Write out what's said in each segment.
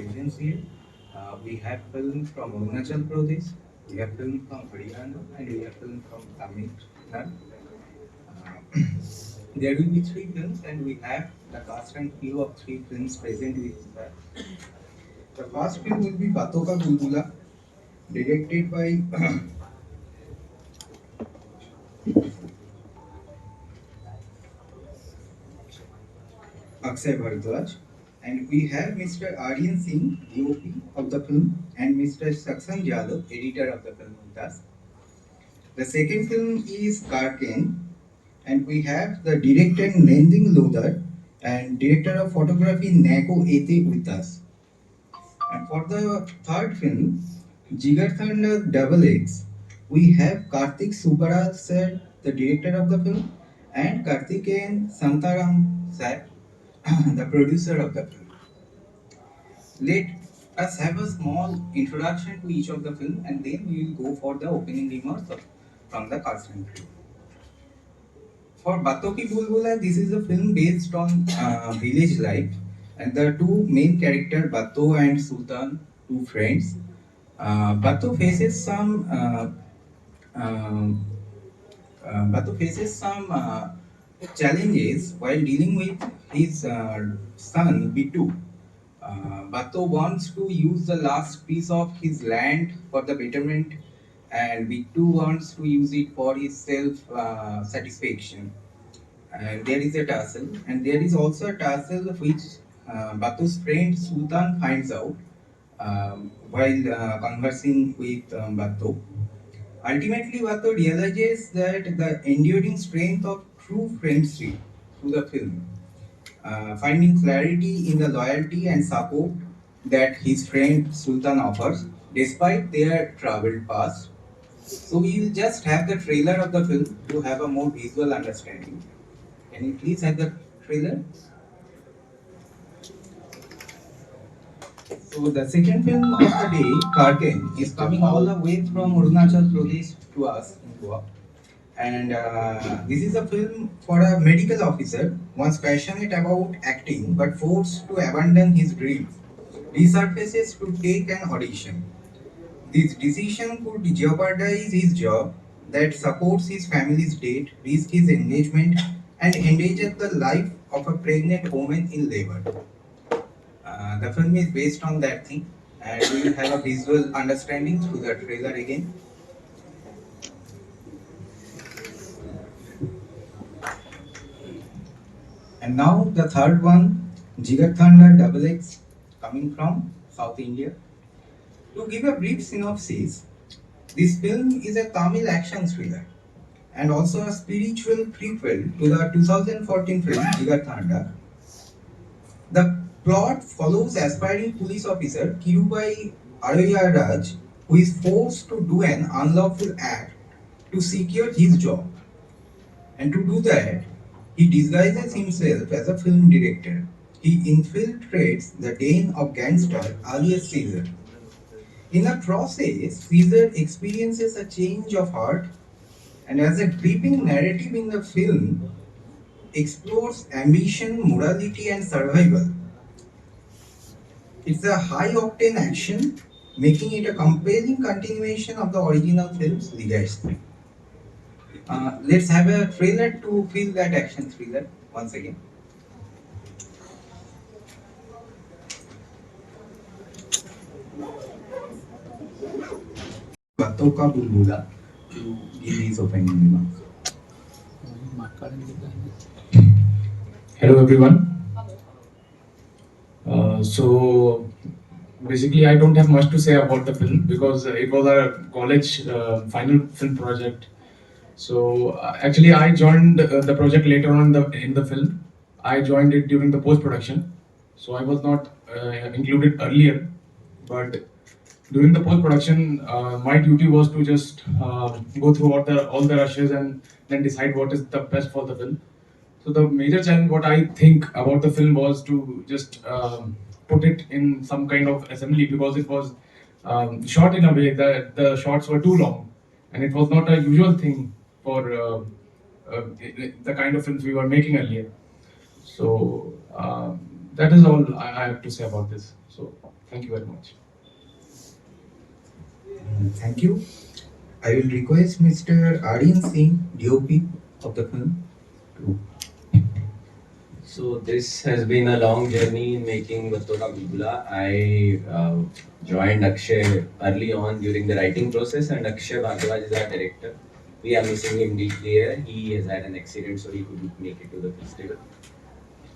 regions here. We have film from Arunachal Pradesh, we have film from Haryana, and we have film from Tamil Nadu. Uh, there will be three films, and we have the cast and crew of three films present with us. The first film will be Batto Ka Bulbula, directed by Akshay Bharadwaj. And we have Mr. Aryan Singh, DOP of the film, and Mr. Saksan Yadav, editor of the film with us. The second film is Karken, and we have the director Nending Lodar and director of photography Nako Ete with us. And for the third film, Jigarthanda Double X, we have Karthik Subbaraj sir, the director of the film, and Karthikeyan Santaram sir, the producer of the film. Let us have a small introduction to each of the film, and then we will go for the opening remarks from the cast and crew. For Batto Ka Bulbula, this is a film based on village life, and the two main characters, Batto and Sultan, two friends. Batto faces um, some challenges while dealing with his son Bitu. Batto wants to use the last piece of his land for the betterment, and Bitu wants to use it for his self satisfaction. And there is a tussle, and there is also a tussle which Batu's friend Sultan finds out while conversing with Batu. Ultimately, Batu realizes that the enduring strength of true friendship through the film, finding clarity in the loyalty and support that his friend Sultan offers despite their troubled past. So we will just have the trailer of the film to have a more visual understanding. Can you please have the trailer? So the second film of the day, Karken, is coming all the way from Arunachal Pradesh to us in Goa. And this is a film for a medical officer once passionate about acting but forced to abandon his dreams. Resurfaces to take an audition. This decision could jeopardize his job that supports his family's debt, risk his engagement, and endanger the life of a pregnant woman in labor. The film is based on that thing, and we will have a visual understanding through the trailer again. And now the third one, Jigarthanda Double X, coming from South India. To give a brief synopsis, this film is a Tamil action thriller and also a spiritual prequel to the 2014 film Jigarthanda. The plot follows aspiring police officer Kirubai Arayaraj, who is forced to do an unlawful act to secure his job. And to do that, he disguises himself as a film director. He infiltrates the den of gangster alias Caesar. In the process, Caesar experiences a change of heart, and as a gripping narrative in the film explores ambition, morality, and survival. It's a high octane action, making it a compelling continuation of the original film's legacy. Let's have a trailer to feel that action thriller once again. Batto Ka Bulbula to give his opening remarks. Hello everyone. So basically, I don't have much to say about the film because it was a college final film project. So actually, I joined the project later on in the film. I joined it during the post production, so I was not included earlier. But during the post production, my duty was to just go through all the rushes and then decide what is the best for the film. So the major challenge, what I think about the film, was to just put it in some kind of assembly because it was shot in a way that the shots were too long, and it was not a usual thing for the kind of films we were making earlier. So that is all I have to say about this. So Thank you very much. Thank you. I will request Mr. Aryan Singh, DOP of the film, to. So this has been a long journey in making Batto Ka Bulbula. I joined Akshay early on during the writing process, and Akshay Bhardwaj is our director. We are missing him deeply here. He has had an accident, so he couldn't make it to the festival.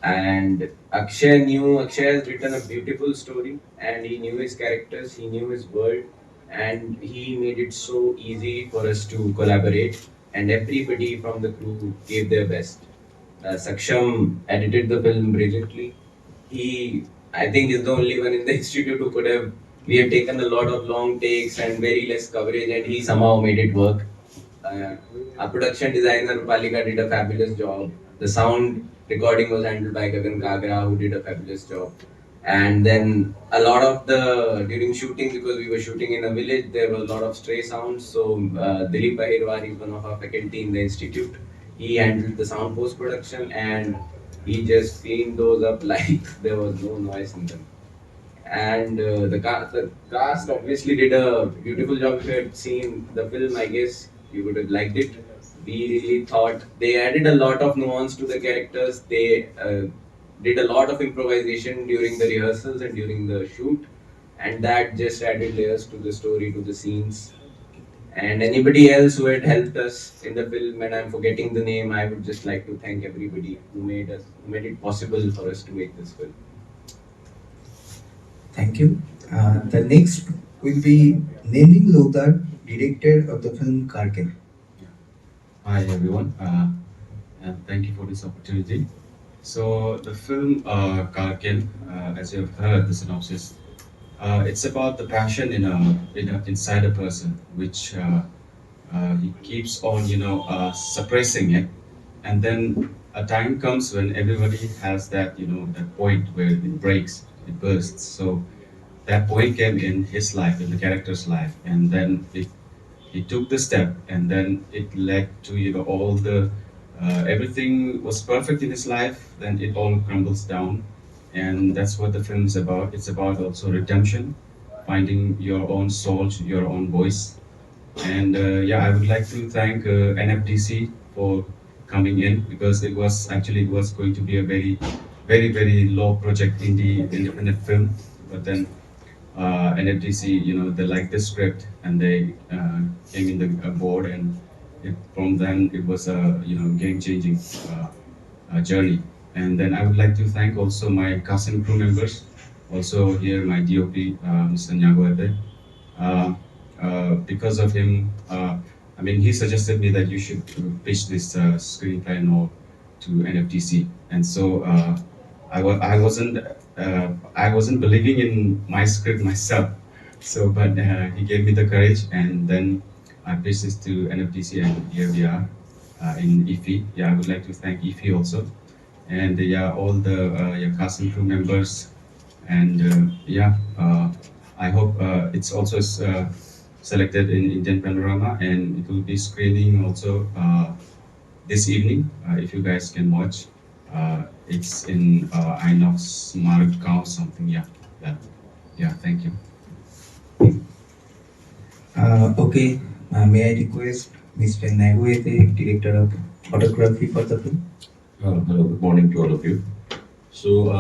And Akshay has written a beautiful story, and he knew his characters, he knew his world, and he made it so easy for us to collaborate. And everybody from the crew gave their best. Saksham edited the film brilliantly. He, I think, is the only one in the institute who could have. We have taken a lot of long takes and very less coverage, and he somehow made it work. Uh, our production designer Palika did a fabulous job. The sound recording was handled by Gagan Kagra, who did a fabulous job. And then a lot of the during shooting, because we were shooting in a village, there were a lot of stray sounds. So Dilip Bahirwar is one of our faculty in the institute. He handled the sound post production, and he just cleaned those up like there was no noise in them. And the cast obviously did a beautiful job. If you had seen the film, I guess you would have liked it. We really thought they added a lot of nuance to the characters. They did a lot of improvisation during the rehearsals and during the shoot, and that just added layers to the story, to the scenes. And anybody else who had helped us in the film, and I'm forgetting the name, I would just like to thank everybody who made it possible for us to make this film. Thank you. The next will be Nevin Lodar, director of the film Karken. Hi everyone, and thank you for this opportunity. So the film Karken, as you have heard the synopsis, it's about the passion inside a person, which he keeps on suppressing it, and then a time comes when everybody has that that point where it breaks, it bursts. So that point came in his life, in the character's life, and then he took the step, and then it led to all the everything was perfect in his life, then it all crumbles down, and that's what the film is about. It's about also redemption, finding your own soul, your own voice. And yeah, I would like to thank NFDC for coming in, because it was going to be a very low project independent film, but then NFTC, they liked the script, and they came in the board, and from then it was a game changing journey. And then I would like to thank also my cast and crew members, also here my DOP, Mr. Nyagoete. Because of him, I mean, he suggested me that you should pitch this screenplay note to NFTC, and so I wasn't believing in my script myself. So, but he gave me the courage, and then I pitched this to NFTC, and here we are in IFFI. Yeah, I would like to thank IFFI also, and yeah, all the yeah, cast and crew members, and yeah, I hope it's also selected in Indian Panorama, and it will be screening also this evening. If you guys can watch, it's in Inox Margao something. Yeah, yeah, yeah. Thank you. Okay, may I request Mr. Naguete, director of photography for the film? Hello, good morning to all of you. So,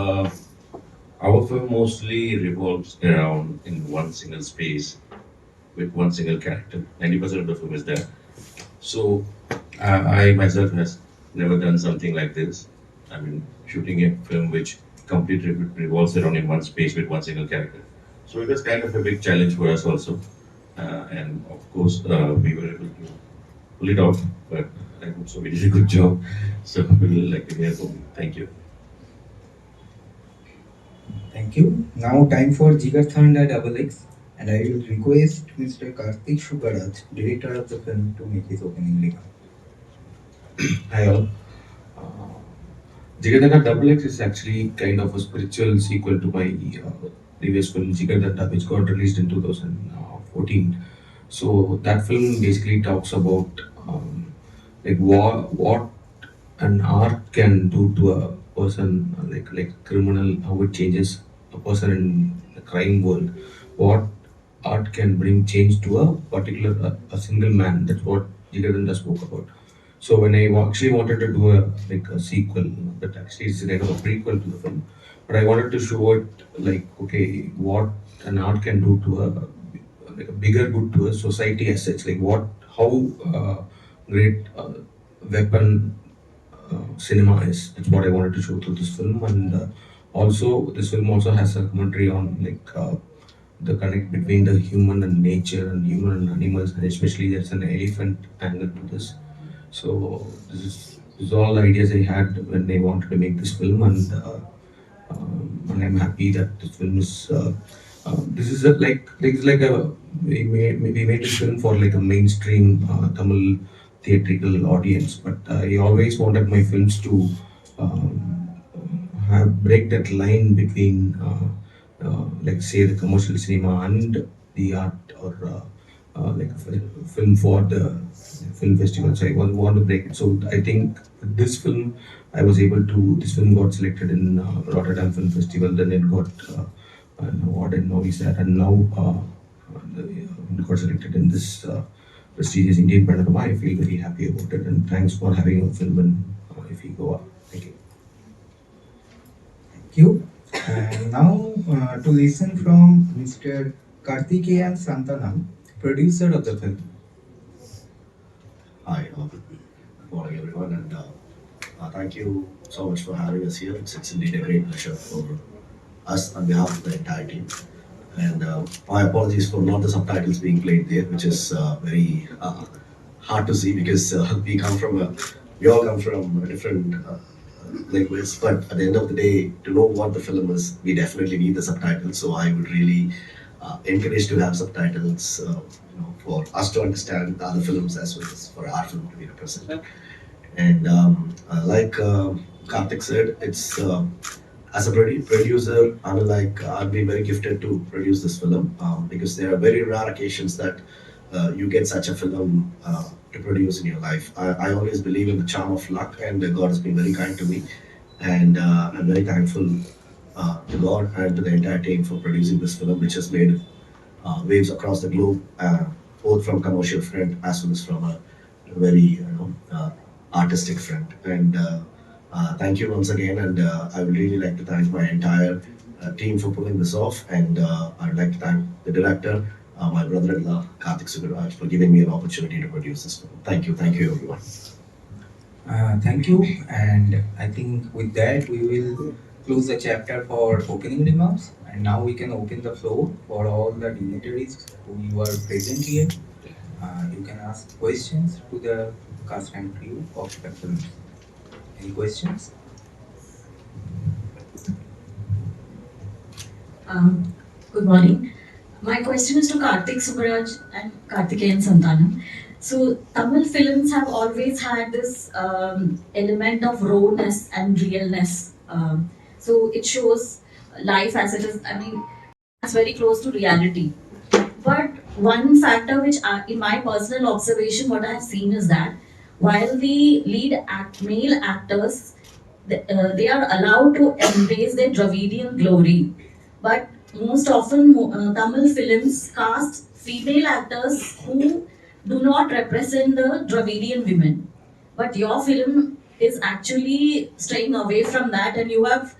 our film mostly revolves around in one single space with one single character. 90% of the film is there. So, I myself has never done something like this. I mean, shooting a film which completely revolves around in one space with one single character. So it was kind of a big challenge for us also. And of course, we were able to pull it off, but I hope so we did a good job. So we will like to hear from you. Thank you. Thank you. Now time for Jigarthanda Double X, and I will request Mr. Kartik Shugaraj, director of the film, to make his opening remark. Hi all. Jigarthanda Double X is actually kind of a spiritual sequel to my previous film Jigarthanda, which got released in 2014. So that film basically talks about like what an art can do to a person, like criminal, how it changes a person in crime world, what art can bring change to a particular a single man. That's what Jigarthanda spoke about. So when I actually wanted to do a sequel, but actually it's kind of a prequel to the film, but I wanted to show it like, okay, what an art can do to like a bigger good to a society as such, like what how great weapon cinema is. That's what I wanted to show through this film, and also this film also has a commentary on like the connect between the human and nature and human and animals, and especially there's an elephant angle to this. So this is all the ideas I had when I wanted to make this film, and I'm happy that this film is. This is like a we made this film for like a mainstream Tamil theatrical audience, but I always wanted my films to have break that line between like say the commercial cinema and the art, or like a film for the film festival. So I want to break it. So I think with this film I was able to. This film got selected in Rotterdam Film Festival. Then it got an award in Novi Sad, and now it got selected in this prestigious Indian panorama. I feel very happy about it, and thanks for having a film in IFFI Goa. Thank you. Thank you. And now to listen from Mr. Kartikeyan Santanam, producer of the film. Hi, good morning everyone, and thank you so much for having us here. It's indeed a great pleasure for us on behalf of the entire team. And my apologies for not the subtitles being played there, which is very hard to see because we all come from a different language. But at the end of the day, to know what the film is, we definitely need the subtitles. So I would really encourage to have subtitles, for us to understand the other films as well as for our film to be represented. And like Karthik said, it's as a producer, I've been very gifted to produce this film because there are very rare occasions that you get such a film to produce in your life. I always believe in the charm of luck, and God has been very kind to me, and I'm very thankful to God and to the entire team for producing this film, which has made waves across the globe, both from commercial front as well as from a very artistic front. And thank you once again, and I would really like to thank my entire team for pulling this off, and I'd like to thank the director, my brother-in-law Karthik Sugaraj, for giving me an opportunity to produce this film. Thank you everyone. Thank you, and I think with that we will close the chapter for opening remarks, and now we can open the floor for all the dignitaries who you are present here. You can ask questions to the cast and crew of the film. Any questions? Good morning. My question is to Karthik Subaraj and Kartikeyan Santanam. So, Tamil films have always had this element of rawness and realness. So, it shows life as it is. I mean, it's very close to reality. But one factor which, in my personal observation, what I've seen is that while the male actors, they are allowed to embrace their Dravidian glory, but most often Tamil films cast female actors who do not represent the Dravidian women. But your film is actually straying away from that, and you have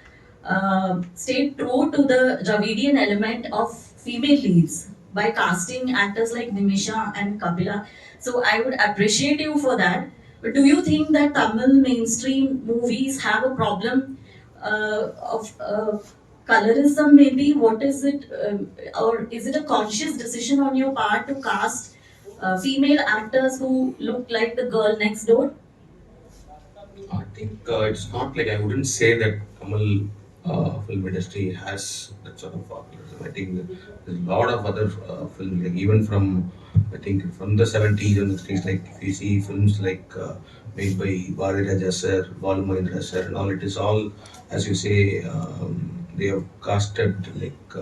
stayed true to the Dravidian element of female leads by casting actors like Nimisha and Kapila. So I would appreciate you for that. But do you think that Tamil mainstream movies have a problem of colorism maybe? What is it? Or is it a conscious decision on your part to cast female actors who look like the girl next door? I think it's not like I wouldn't say that Tamil film industry has that sort of populism. I think there's a lot of other films, like even from I think from the 70s and the things, like if you see films like made by Bharati Raja sir, Balu Mahendra sir, and all, it is all, as you say, they have casted like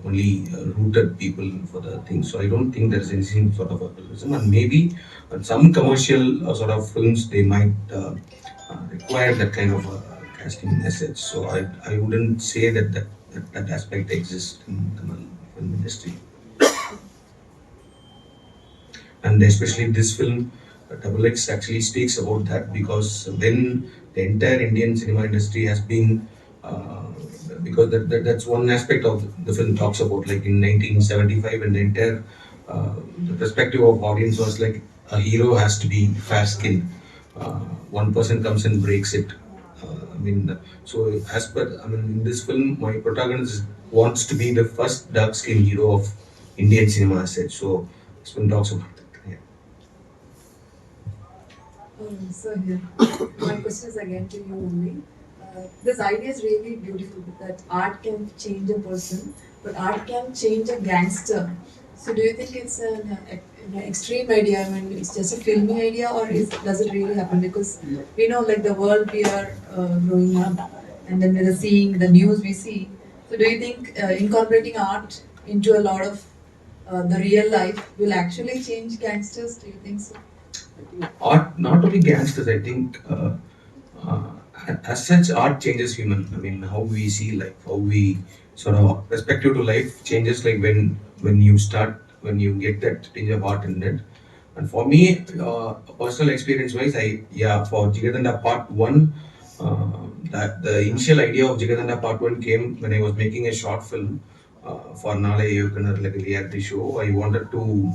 only rooted people for the thing. So I don't think there's anything sort of populism, and maybe some commercial sort of films they might require that kind of casting message. So I wouldn't say that that aspect exists in Tamil film industry. And especially this film, Double X, actually speaks about that, because when the entire Indian cinema industry has been, uh, because that's one aspect of the film talks about, like in 1975, and the entire the perspective of audience was like a hero has to be fair skinned. One person comes and breaks it. So as per, in this film, my protagonist wants to be the first dark skinned hero of Indian cinema as such. So this film talks about that. Yeah. So here, my question is again to you only. This idea is really beautiful that art can change a person, but art can change a gangster. So do you think it's an extreme idea? I mean, it's just a filmy idea, or does it really happen? Because we know, like the world we are growing up, and then we're seeing the news we see. So do you think incorporating art into a lot of the real life will actually change gangsters? Do you think so? Art, not only gangsters, I think, uh, as such, art changes human. How we see life, how we sort of perspective to life changes. Like when you get that tinge of art in it. And for me, personal experience wise, for Jigarthanda Part One, that the initial idea of Jigarthanda Part One came when I was making a short film for Nala Yukanar, like a reality show. I wanted to.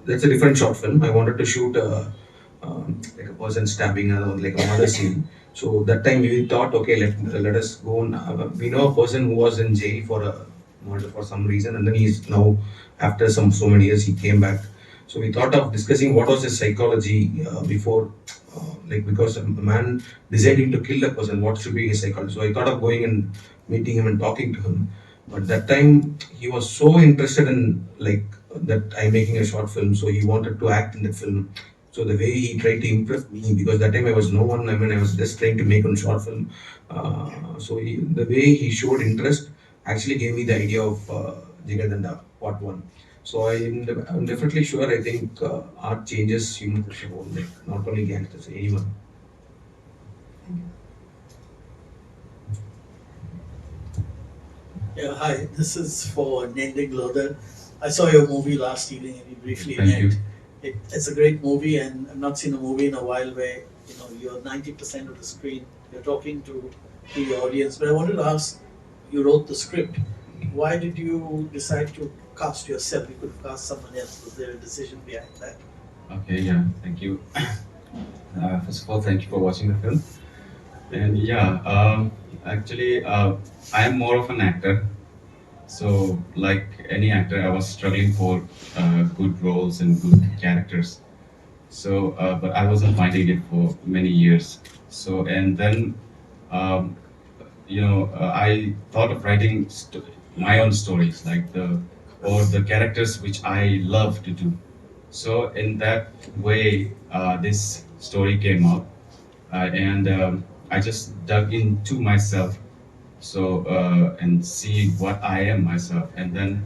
That's a different short film. I wanted to shoot like a person stabbing like a murder scene. So that time we thought, okay, let us go. We know a person who was in jail for a murder for some reason, and then he's now, after so many years, he came back. So we thought of discussing what was his psychology before, because a man deciding to kill a person, what should be his psychology? So I thought of going and meeting him and talking to him. But that time he was so interested in like that I'm making a short film, so he wanted to act in the film. So the way he tried to impress me, because that time I was no one. I was just trying to make a short film. The way he showed interest actually gave me the idea of Jigadanda Part One. So I'm definitely sure. I think art changes humans as a whole, like not only gangsters, anyone. Yeah, hi. This is for Nending Lodar. I saw your movie last evening and you briefly Thank you. met. It's a great movie, and I've not seen a movie in a while where you're 90% of the screen. You're talking to your audience. But I wanted to ask, you wrote the script. Why did you decide to cast yourself? You could have cast someone else. Was there a decision behind that? Okay, yeah, thank you. First of all, thank you for watching the film. And yeah, actually, I am more of an actor. So, like any actor, I was struggling for good roles and good characters. So, but I wasn't finding it for many years. So, and then, um, I thought of writing my own stories, like the characters which I love to do. So, in that way, this story came out, and I just dug into myself, and see what I am myself, and then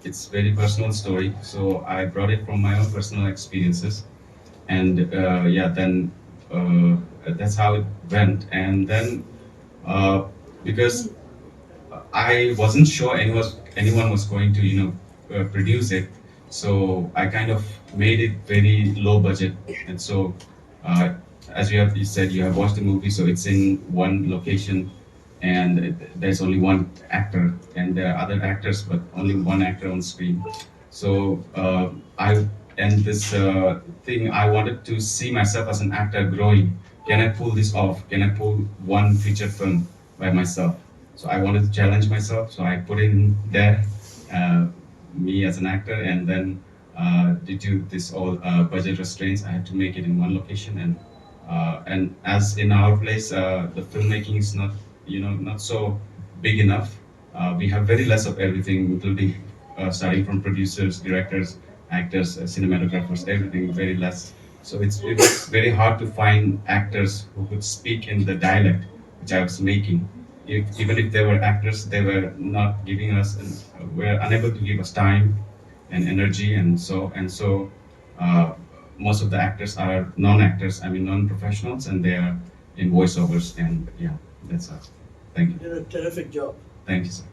it's very personal story. So I brought it from my own personal experiences, and then that's how it went. And then because I wasn't sure anyone was going to produce it, so I kind of made it very low budget. And so uh, as you said, you have watched the movie, so it's in one location, and there's only one actor, and there are other actors, but only one actor on screen. So I and this thing, I wanted to see myself as an actor growing. Can I pull this off? Can I pull one feature film by myself? So I wanted to challenge myself. So I put in there me as an actor, and then due to this all budget restraints, I had to make it in one location. And as in our place, the filmmaking is not so big enough. We have very less of everything, including starting from producers, directors, actors, cinematographers, everything very less. So it was very hard to find actors who could speak in the dialect which I was making. Even if they were actors, they were not giving us, were unable to give us time and energy, and so. Most of the actors are non-actors, non-professionals, and they are in voiceovers, and yeah, that's us. Thank you. You did a terrific job. Thank you, sir.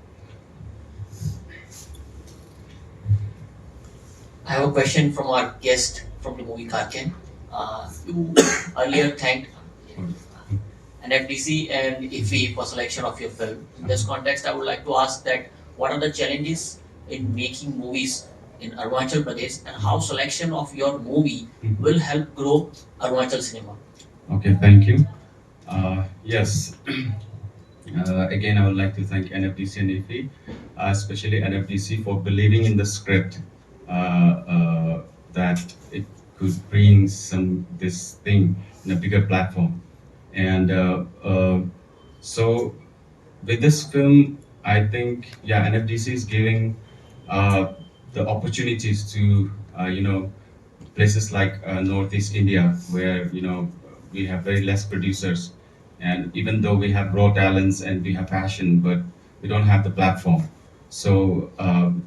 I have a question from our guest from the movie Karken. You earlier thanked NFDC and IFFI for selection of your film. In this context, I would like to ask that what are the challenges in making movies in Arunachal Pradesh and how selection of your movie will help grow Arunachal cinema? Okay, thank you. Yes. Again, I would like to thank NFDC and IFFI, especially NFDC for believing in the script that it could bring this thing in a bigger platform. And so with this film, I think NFDC is giving the opportunities to places like Northeast India, where we have very less producers, and even though we have raw talents and we have passion, but we don't have the platform. So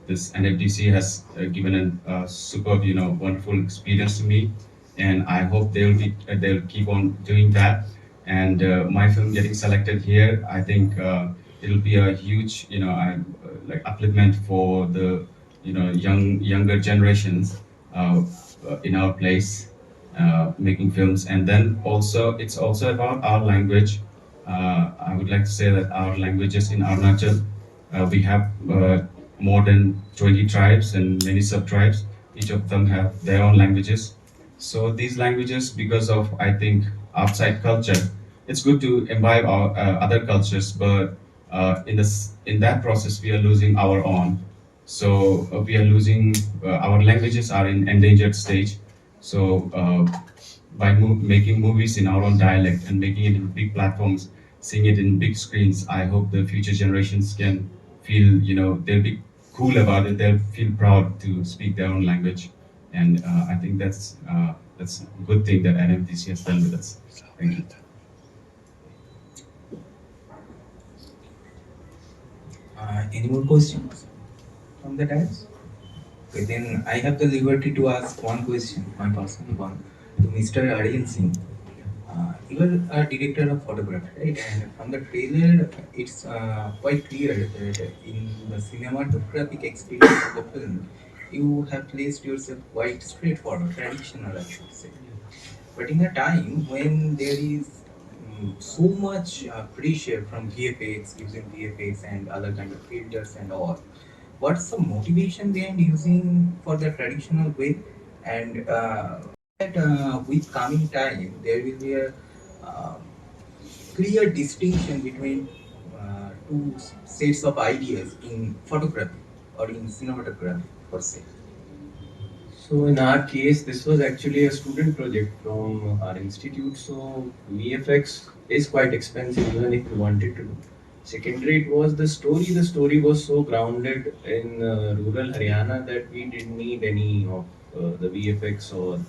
this NFDC has given a superb, wonderful experience to me, and I hope they'll keep on doing that. And my film getting selected here, I think it'll be a huge, like upliftment for the younger generations in our place making films. And then also it's also about our language. I would like to say that our languages in Arunachal, we have more than 20 tribes and many sub-tribes. Each of them have their own languages. So these languages, because of, I think, outside culture, it's good to imbibe our other cultures, but in that process, we are losing our own. So we are losing, our languages are in endangered stage. So by making movies in our own dialect and making it in big platforms, seeing it in big screens, I hope the future generations can feel, they'll be cool about it. They'll feel proud to speak their own language. And I think that's a good thing that NMTC has done with us. Thank you. Any more questions from the dais? Okay, then I have the liberty to ask one question, my personal one, to Mr. Aryan Singh. You are a director of photography, right? And from the trailer, it's quite clear that in the cinematographic experience of the film, you have placed yourself quite straightforward, traditional, I should say. But in a time when there is so much pressure from VFX, using VFX and other kind of filters and all, what's the motivation behind using for the traditional way? And that with coming time, there will be a uh, clear distinction between two sets of ideas in photography or in cinematography per se. So in our case, this was actually a student project from our institute. So VFX is quite expensive even if you wanted to do. Secondary, it was the story. The story was so grounded in rural Haryana that we didn't need any of the VFX or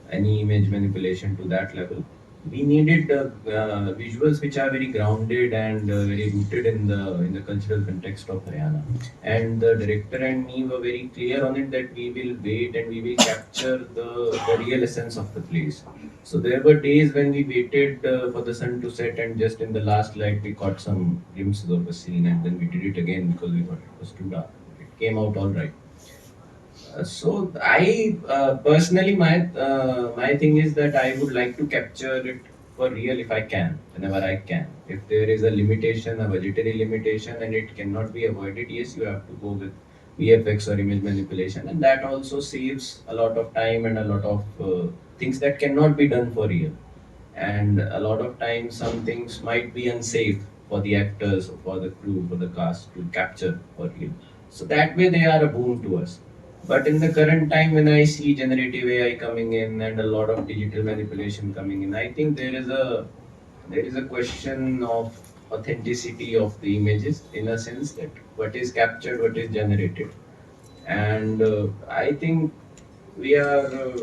any image manipulation to that level. We needed visuals which are very grounded and very rooted in the cultural context of Haryana. And the director and me were very clear on it that we will wait and we will capture the real essence of the place. So there were days when we waited for the sun to set, and just in the last light we caught some glimpses of a scene, and then we did it again because we thought it was too dark. It came out all right. So I personally, my thing is that I would like to capture it for real if I can, whenever I can. If there is a limitation, a budgetary limitation, and it cannot be avoided, yes, you have to go with VFX or image manipulation, and that also saves a lot of time and a lot of things that cannot be done for real. And a lot of times, some things might be unsafe for the actors, for the crew, for the cast to capture for real. So that way, they are a boon to us. But in the current time, when I see generative AI coming in and a lot of digital manipulation coming in, I think there is a question of authenticity of the images, in a sense that what is captured, what is generated, and I think we are uh,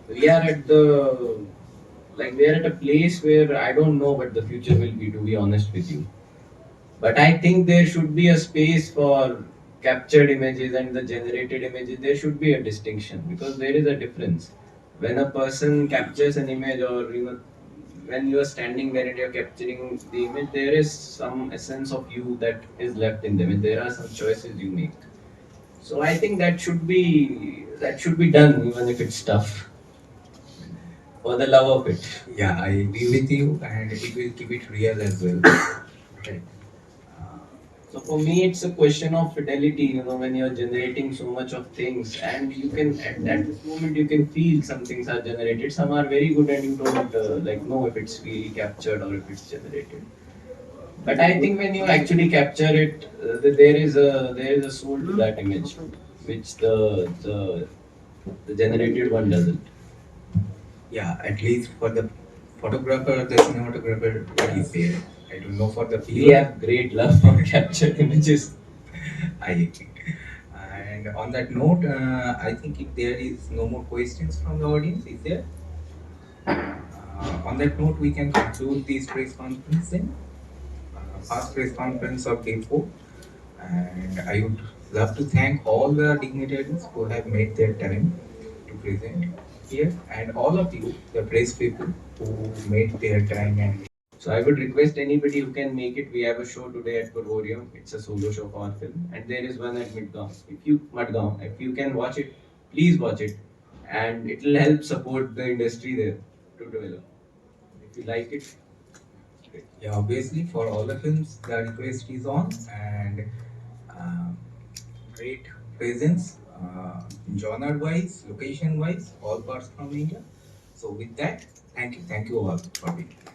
we are at the we are at a place where I don't know what the future will be, to be honest with you. But I think there should be a space for captured images and the generated images. There should be a distinction because there is a difference. When a person captures an image, or when you are standing there and you're capturing the image, there is some essence of you that is left in the image. There are some choices you make. So I think that should be done, even if it's tough, for the love of it. Yeah, I agree with you, and it will keep it real as well. Right. So for me, it's a question of fidelity. When you're generating so much of things, and you can at this moment you can feel some things are generated. Some are very good, and you don't know if it's really captured or if it's generated. But I think when you actually capture it, there is a soul to that image, which the generated one doesn't. Yeah, at least for the photographer, the cinematographer, it is there. I don't know for the We viewer. have great love for captured images. I agree. And on that note, I think if there is no more questions from the audience, is there? On that note, we can conclude this press conference then. First press conference of day 4. And I would love to thank all the dignitaries who have made their time to present here, and all of you, the press people, who made their time. And So I would request anybody who can make it. We have a show today at Purvorium. It's a solo show for our film, and there is one at Madgaon. If you can watch it, please watch it, and it will help support the industry there to develop. If you like it, great. yeah, obviously for all the films, the request is on, and um, great presence, genre-wise, location-wise, all parts from India. So with that, thank you all for being here.